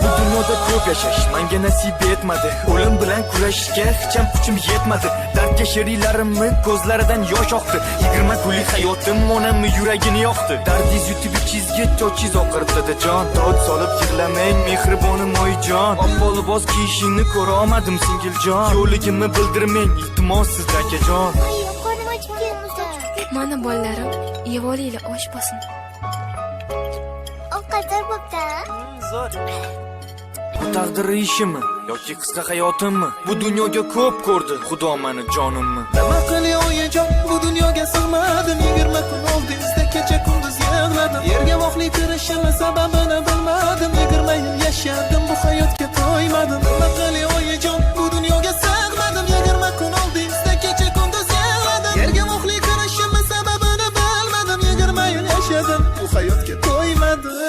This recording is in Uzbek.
Bu dunyoda ko'p yashash menga nasib etmadi. O'lim bilan kurashishga hech ham kuchim yetmadi. Dardga she'rlarimni ko'zlaridan yosh oqdi. 20 kunlik hayotim onamni yuragini yoqdi. Dardiz yutib ichizga chochiz oqirtdi jon. Dod solib yig'lamang mehribonim oyijon. Oppo libos kiyishingni ko'ra olmadim singiljon. Yo'ligimni bildirmang iltimos sizdan akajon. Qo'lim ochib ketdi. Mana bolalarim, yevolinglar osh bosin. Ovqatlar bo'pti. Zo'r. Bu taqdir ishimi yoki qisqa hayotimmi? Bu dunyoga ko'p ko'rdi Xudo meni jonimni. Nima qilay oyijon, bu dunyoga sig'madim. 20 kun oldingizda kecha kunduz yig'ladim. Yerga voqli kirishimni sababini bilmadim. 20 yil yashadim, bu hayotga to'ymadim. Nima qilay oyijon, bu dunyoga sig'madim. 20 kun oldingizda kecha kunduz yig'ladim. Yerga voqli kirishimni sababini bilmadim. 20 yil yashadim, bu hayotga to'ymadim.